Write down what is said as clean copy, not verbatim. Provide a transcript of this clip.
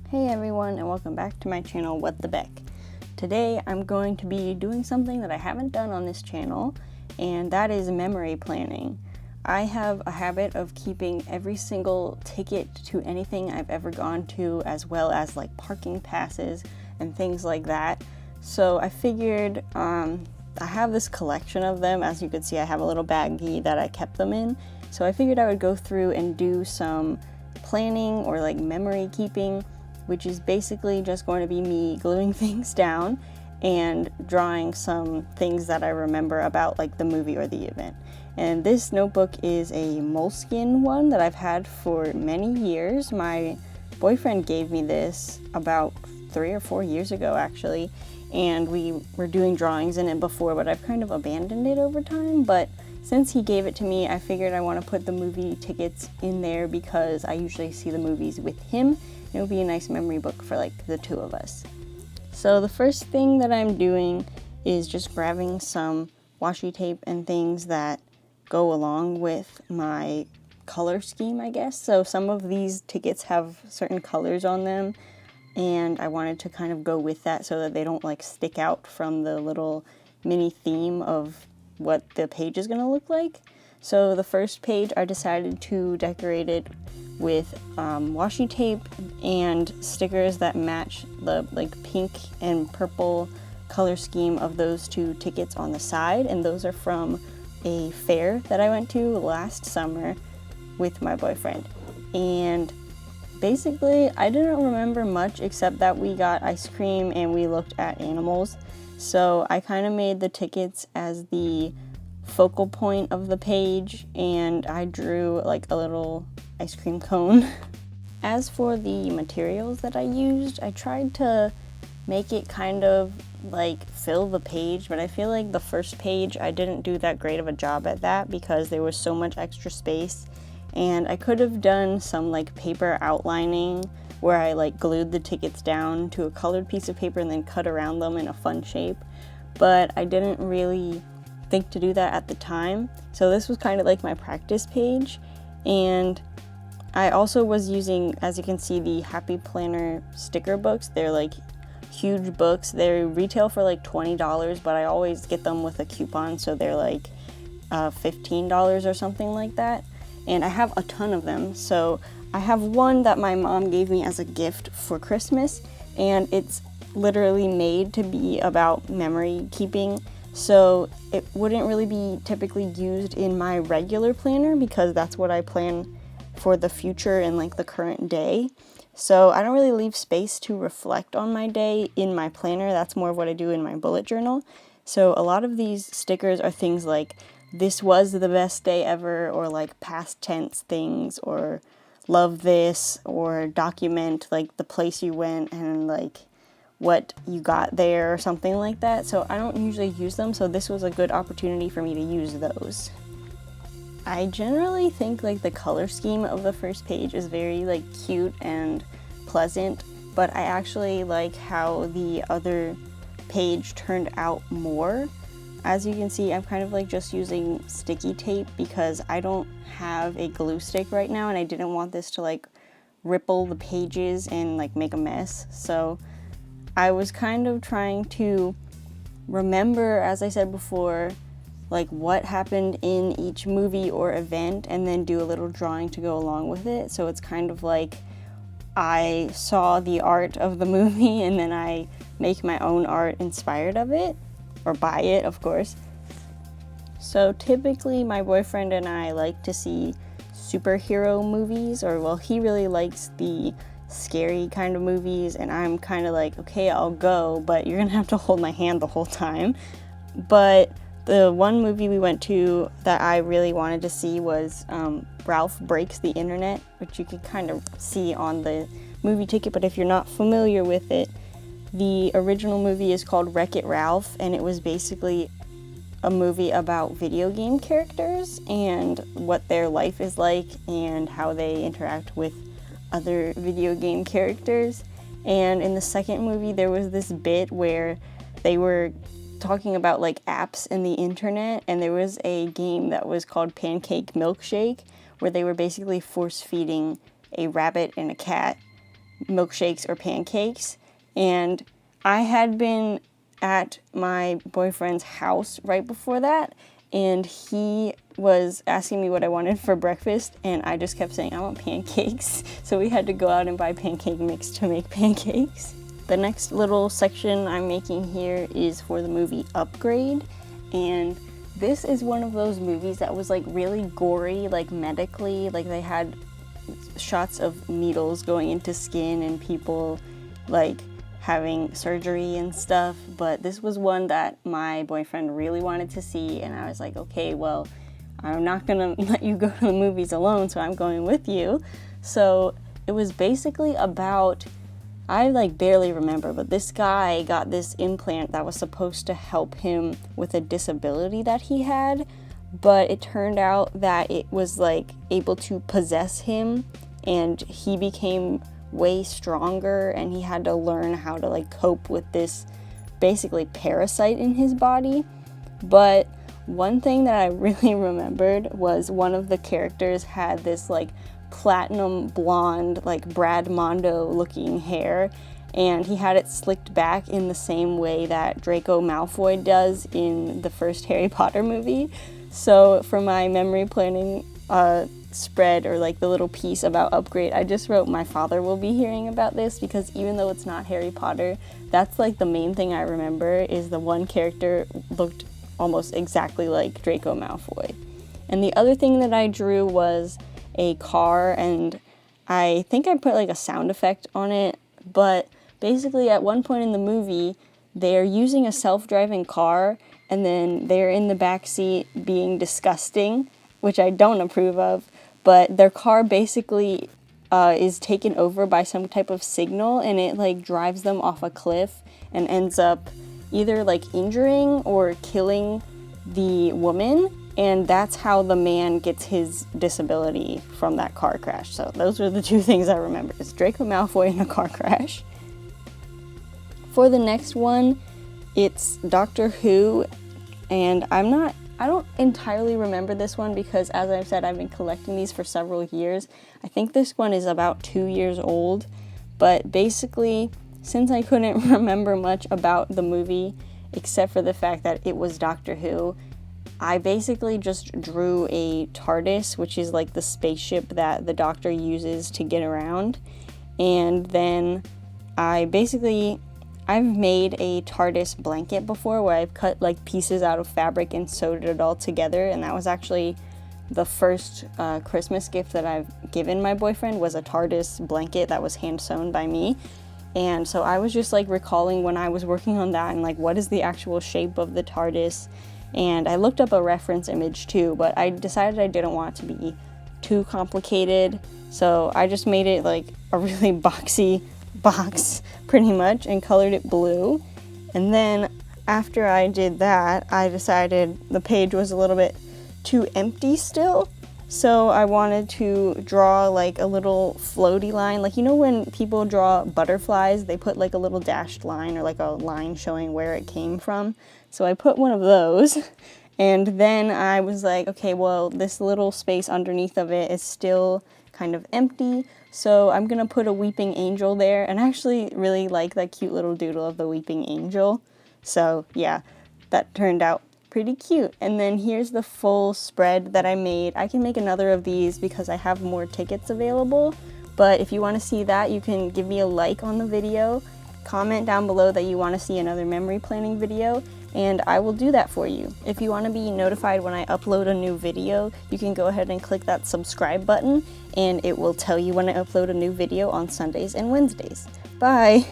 Hey everyone, and welcome back to my channel, What the Beck. Today I'm going to be doing something that I haven't done on this channel, and that is memory planning. I have a habit of keeping every single ticket to anything I've ever gone to, as well as like parking passes and things like that. So I figured I have this collection of them. As you can see, I have a little baggie that I kept them in. So I figured I would go through and do some planning or like memory keeping, which is basically just going to be me gluing things down and drawing some things that I remember about like the movie or the event. And this notebook is a moleskin one that I've had for many years. My boyfriend gave me this about 3 or 4 years ago actually, and we were doing drawings in it before, but I've kind of abandoned it over time. But since he gave it to me, I figured I want to put the movie tickets in there because I usually see the movies with him. It would be a nice memory book for like the two of us. So the first thing that I'm doing is just grabbing some washi tape and things that go along with my color scheme, I guess. So some of these tickets have certain colors on them, and I wanted to kind of go with that so that they don't like stick out from the little mini theme of what the page is going to look like. So the first page I decided to decorate it with washi tape and stickers that match the like pink and purple color scheme of those two tickets on the side, and those are from a fair that I went to last summer with my boyfriend. And basically I didn't remember much except that we got ice cream and we looked at animals. So I kind of made the tickets as the focal point of the page, and I drew like a little ice cream cone. As for the materials that I used, I tried to make it kind of like fill the page, but I feel like the first page I didn't do that great of a job at that because there was so much extra space, and I could have done some like paper outlining where I like glued the tickets down to a colored piece of paper and then cut around them in a fun shape, but I didn't really think to do that at the time. So this was kind of like my practice page. And I also was using, as you can see, the Happy Planner sticker books. They're like huge books. They retail for like $20, but I always get them with a coupon, so they're like $15 or something like that. And I have a ton of them. So I have one that my mom gave me as a gift for Christmas, and it's literally made to be about memory keeping. So it wouldn't really be typically used in my regular planner because that's what I plan for the future and like the current day. So I don't really leave space to reflect on my day in my planner. That's more of what I do in my bullet journal. So a lot of these stickers are things like "this was the best day ever," or like past tense things, or "love this," or document like the place you went and like what you got there or something like that. So I don't usually use them, so this was a good opportunity for me to use those. I generally think like the color scheme of the first page is very like cute and pleasant, but I actually like how the other page turned out more. As you can see, I'm kind of like just using sticky tape because I don't have a glue stick right now, and I didn't want this to like ripple the pages and like make a mess. So I was kind of trying to remember, as I said before, like what happened in each movie or event, and then do a little drawing to go along with it. So it's kind of like I saw the art of the movie and then I make my own art inspired of it, or by it, of course. So typically my boyfriend and I like to see superhero movies, or well, he really likes the scary kind of movies, and I'm kind of like, okay, I'll go, but you're gonna have to hold my hand the whole time. But the one movie we went to that I really wanted to see was Ralph Breaks the Internet, which you can kind of see on the movie ticket, but if you're not familiar with it, the original movie is called Wreck-It Ralph, and it was basically a movie about video game characters and what their life is like and how they interact with other video game characters. And in the second movie, there was this bit where they were talking about like apps and the internet, and there was a game that was called Pancake Milkshake where they were basically force feeding a rabbit and a cat milkshakes or pancakes. And I had been at my boyfriend's house right before that, and he was asking me what I wanted for breakfast, and I just kept saying I want pancakes. So we had to go out and buy pancake mix to make pancakes. The next little section I'm making here is for the movie Upgrade, and this is one of those movies that was like really gory, like medically, like they had shots of needles going into skin and people like having surgery and stuff, but this was one that my boyfriend really wanted to see, and I was like, okay, well, I'm not gonna let you go to the movies alone, so I'm going with you. So it was basically about, I like barely remember, but this guy got this implant that was supposed to help him with a disability that he had, but it turned out that it was like able to possess him, and he became way stronger, and he had to learn how to like cope with this basically parasite in his body. But one thing that I really remembered was one of the characters had this like platinum blonde, like Brad Mondo looking hair, and he had it slicked back in the same way that Draco Malfoy does in the first Harry Potter movie. So for my memory planning spread, or like the little piece about Upgrade, I just wrote my father will be hearing about this, because even though it's not Harry Potter, that's like the main thing I remember, is the one character looked almost exactly like Draco Malfoy. And the other thing that I drew was a car, and I think I put like a sound effect on it, but basically at one point in the movie they're using a self-driving car, and then they're in the back seat being disgusting, which I don't approve of, but their car basically is taken over by some type of signal, and it like drives them off a cliff and ends up either like injuring or killing the woman, and that's how the man gets his disability from that car crash. So those are the two things I remember. It's Draco Malfoy in a car crash. For the next one, it's Doctor Who, and I don't entirely remember this one because, as I've said, I've been collecting these for several years. I think this one is about 2 years old, but basically, since I couldn't remember much about the movie, except for the fact that it was Doctor Who, I basically just drew a TARDIS, which is like the spaceship that the Doctor uses to get around, and then I've made a TARDIS blanket before, where I've cut like pieces out of fabric and sewed it all together, and that was actually the first Christmas gift that I've given my boyfriend, was a TARDIS blanket that was hand sewn by me. And so I was just like recalling when I was working on that and like what is the actual shape of the TARDIS, and I looked up a reference image too, but I decided I didn't want it to be too complicated, so I just made it like a really boxy box pretty much and colored it blue. And then after I did that, I decided the page was a little bit too empty still, so I wanted to draw like a little floaty line, like you know when people draw butterflies, they put like a little dashed line or like a line showing where it came from. So I put one of those, and then I was like, okay, well, this little space underneath of it is still kind of empty, so I'm gonna put a weeping angel there, and I actually really like that cute little doodle of the weeping angel. So yeah, that turned out pretty cute. And then here's the full spread that I made. I can make another of these because I have more tickets available, but if you want to see that, you can give me a like on the video, comment down below that you want to see another memory planning video, and I will do that for you. If you want to be notified when I upload a new video, you can go ahead and click that subscribe button, and it will tell you when I upload a new video on Sundays and Wednesdays. Bye!